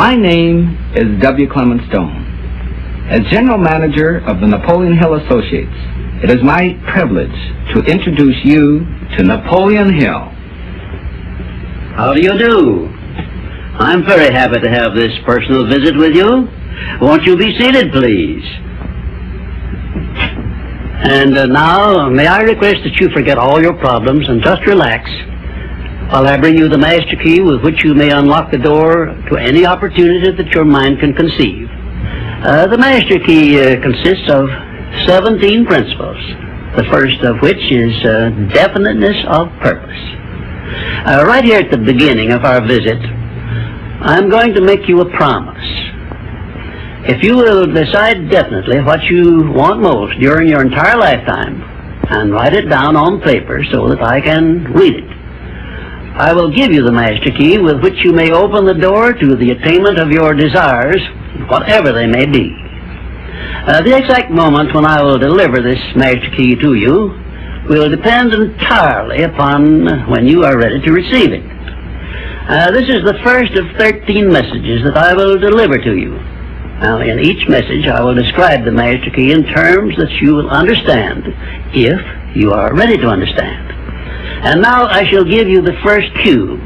My name is W. Clement Stone. As General Manager of the Napoleon Hill Associates, it is my privilege to introduce you to Napoleon Hill. How do you do? I'm very happy to have this personal visit with you. Won't you be seated, please? And now, may I request that you forget all your problems and just relax while I bring you the master key with which you may unlock the door to any opportunity that your mind can conceive. The master key consists of 17 principles, the first of which is definiteness of purpose. Right here at the beginning of our visit, I'm going to make you a promise. If you will decide definitely what you want most during your entire lifetime and write it down on paper so that I can read it, I will give you the master key with which you may open the door to the attainment of your desires, whatever they may be. The exact moment when I will deliver this master key to you will depend entirely upon when you are ready to receive it. This is the first of 13 messages that I will deliver to you. Now, in each message, I will describe the master key in terms that you will understand, if you are ready to understand. And now I shall give you the first cue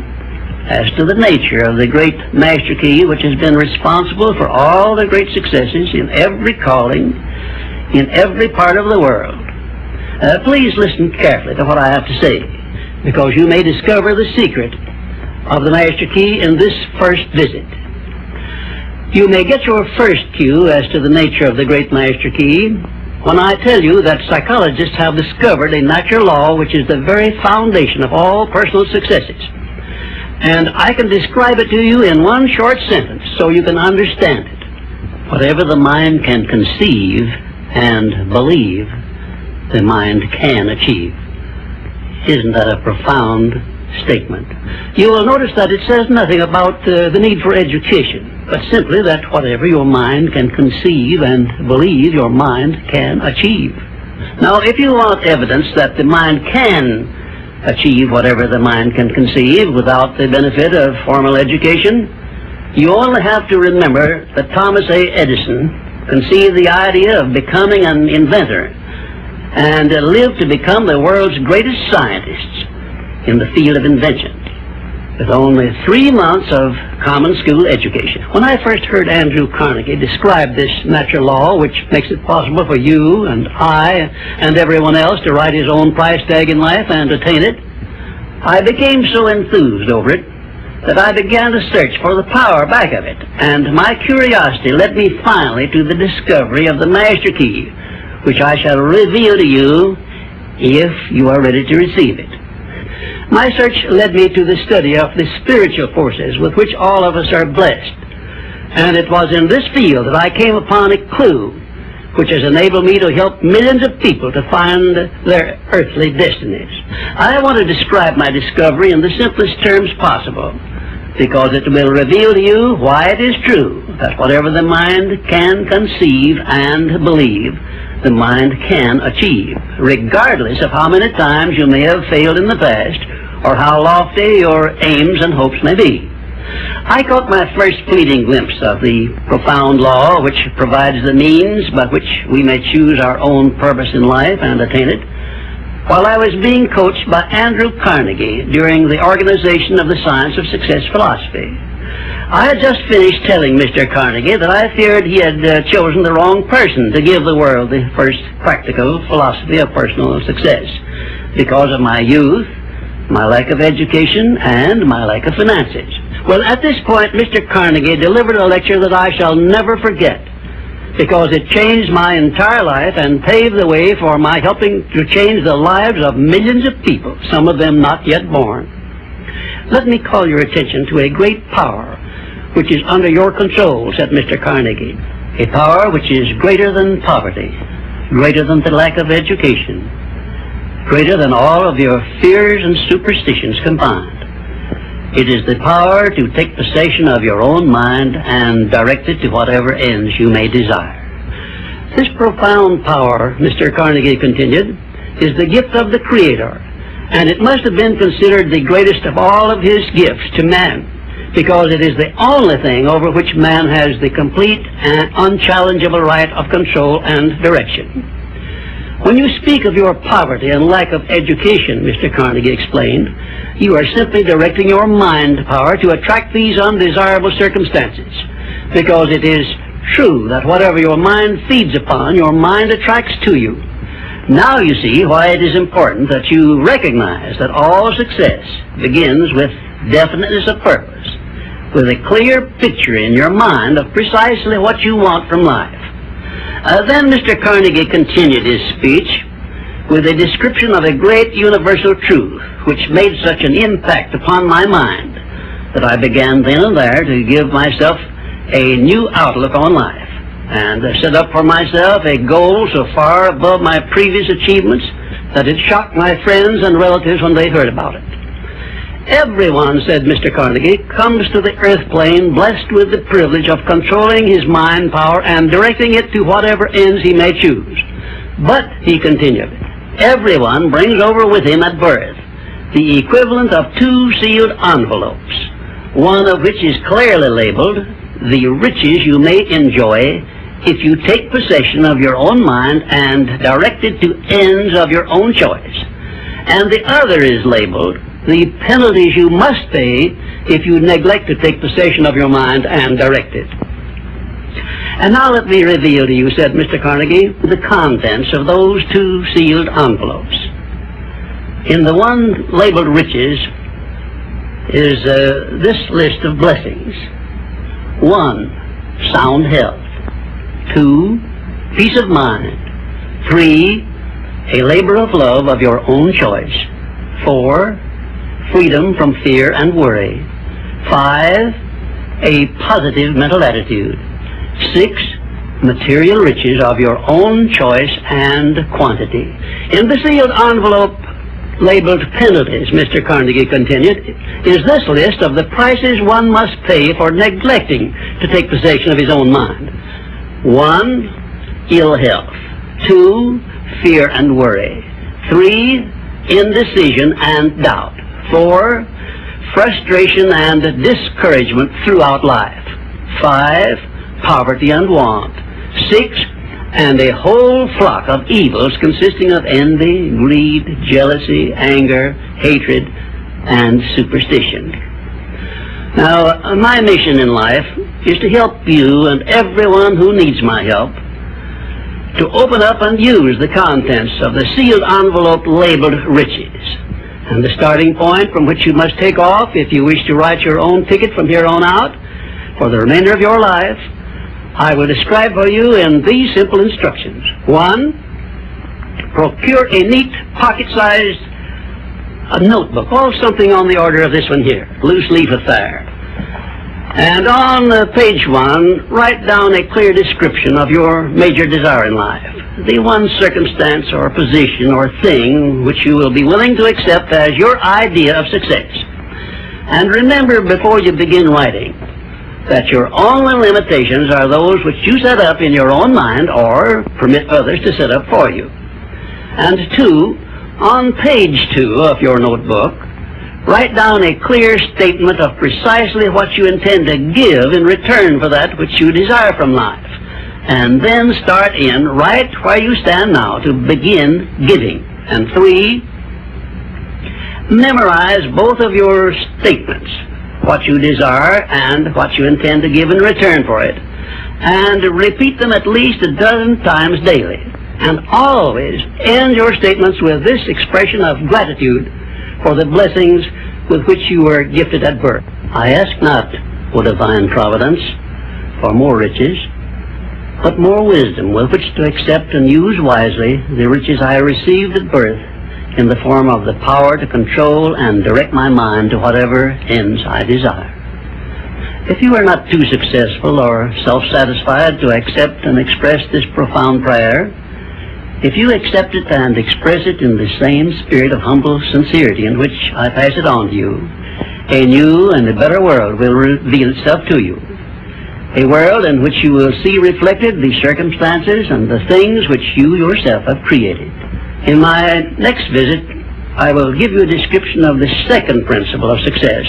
as to the nature of the great master key which has been responsible for all the great successes in every calling, in every part of the world. Please listen carefully to what I have to say, because you may discover the secret of the master key in this first visit. You may get your first cue as to the nature of the great master key when I tell you that psychologists have discovered a natural law which is the very foundation of all personal successes. And I can describe it to you in one short sentence so you can understand it. Whatever the mind can conceive and believe, the mind can achieve. Isn't that a profound statement? You will notice that it says nothing about the need for education, but simply that whatever your mind can conceive and believe, your mind can achieve. Now, if you want evidence that the mind can achieve whatever the mind can conceive without the benefit of formal education, you only have to remember that Thomas A. Edison conceived the idea of becoming an inventor and lived to become the world's greatest scientist in the field of invention, with only 3 months of common school education. When I first heard Andrew Carnegie describe this natural law, which makes it possible for you and I and everyone else to write his own price tag in life and attain it, I became so enthused over it that I began to search for the power back of it, and my curiosity led me finally to the discovery of the master key, which I shall reveal to you if you are ready to receive it. My search led me to the study of the spiritual forces with which all of us are blessed. And it was in this field that I came upon a clue which has enabled me to help millions of people to find their earthly destinies. I want to describe my discovery in the simplest terms possible, because it will reveal to you why it is true that whatever the mind can conceive and believe, the mind can achieve, regardless of how many times you may have failed in the past or how lofty your aims and hopes may be. I caught my first fleeting glimpse of the profound law which provides the means by which we may choose our own purpose in life and attain it, while I was being coached by Andrew Carnegie during the organization of the Science of Success philosophy. I had just finished telling Mr. Carnegie that I feared he had chosen the wrong person to give the world the first practical philosophy of personal success because of my youth, my lack of education, and my lack of finances. Well, at this point, Mr. Carnegie delivered a lecture that I shall never forget, because it changed my entire life and paved the way for my helping to change the lives of millions of people, some of them not yet born. Let me call your attention to a great power which is under your control, said Mr. Carnegie, a power which is greater than poverty, greater than the lack of education, greater than all of your fears and superstitions combined. It is the power to take possession of your own mind and direct it to whatever ends you may desire. This profound power, Mr. Carnegie continued, is the gift of the Creator, and it must have been considered the greatest of all of his gifts to man, because it is the only thing over which man has the complete and unchallengeable right of control and direction. When you speak of your poverty and lack of education, Mr. Carnegie explained, you are simply directing your mind power to attract these undesirable circumstances, because it is true that whatever your mind feeds upon, your mind attracts to you. Now you see why it is important that you recognize that all success begins with definiteness of purpose, with a clear picture in your mind of precisely what you want from life. Then Mr. Carnegie continued his speech with a description of a great universal truth which made such an impact upon my mind that I began then and there to give myself a new outlook on life and set up for myself a goal so far above my previous achievements that it shocked my friends and relatives when they heard about it. Everyone, said Mr. Carnegie, comes to the earth plane blessed with the privilege of controlling his mind power and directing it to whatever ends he may choose. But, he continued, everyone brings over with him at birth the equivalent of 2 sealed envelopes, one of which is clearly labeled, the riches you may enjoy if you take possession of your own mind and direct it to ends of your own choice. And the other is labeled, the penalties you must pay if you neglect to take possession of your mind and direct it. And now let me reveal to you, said Mr. Carnegie, the contents of those 2 sealed envelopes. In the one labeled riches is this list of blessings. 1, sound health. 2, peace of mind. 3, a labor of love of your own choice. 4, freedom from fear and worry. 5, a positive mental attitude. 6, material riches of your own choice and quantity. In the sealed envelope labeled penalties, Mr. Carnegie continued, is this list of the prices one must pay for neglecting to take possession of his own mind. 1, ill health. 2, fear and worry. 3, indecision and doubt. 4, frustration and discouragement throughout life. 5, poverty and want. 6, and a whole flock of evils consisting of envy, greed, jealousy, anger, hatred, and superstition. Now, my mission in life is to help you and everyone who needs my help to open up and use the contents of the sealed envelope labeled riches. And the starting point from which you must take off if you wish to write your own ticket from here on out for the remainder of your life, I will describe for you in these simple instructions. 1, procure a neat pocket-sized notebook, or something on the order of this one here, loose leaf affair. And on page 1, write down a clear description of your major desire in life, the one circumstance or position or thing which you will be willing to accept as your idea of success. And remember before you begin writing that your only limitations are those which you set up in your own mind or permit others to set up for you. And 2, on page 2 of your notebook, write down a clear statement of precisely what you intend to give in return for that which you desire from life. And then start in right where you stand now to begin giving. And 3, memorize both of your statements, what you desire and what you intend to give in return for it, and repeat them at least a dozen times daily. And always end your statements with this expression of gratitude for the blessings with which you were gifted at birth. I ask not, O divine providence, for more riches, but more wisdom with which to accept and use wisely the riches I received at birth in the form of the power to control and direct my mind to whatever ends I desire. If you are not too successful or self-satisfied to accept and express this profound prayer, if you accept it and express it in the same spirit of humble sincerity in which I pass it on to you, a new and a better world will reveal itself to you. A world in which you will see reflected the circumstances and the things which you yourself have created. In my next visit, I will give you a description of the second principle of success,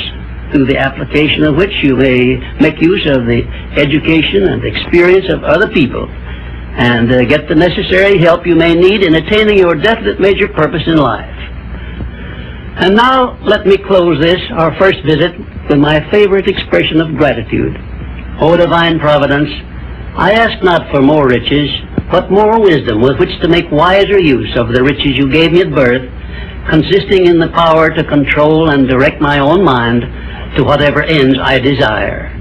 through the application of which you may make use of the education and experience of other people, and get the necessary help you may need in attaining your definite major purpose in life. And now let me close this, our first visit, with my favorite expression of gratitude. O divine providence, I ask not for more riches, but more wisdom with which to make wiser use of the riches you gave me at birth, consisting in the power to control and direct my own mind to whatever ends I desire.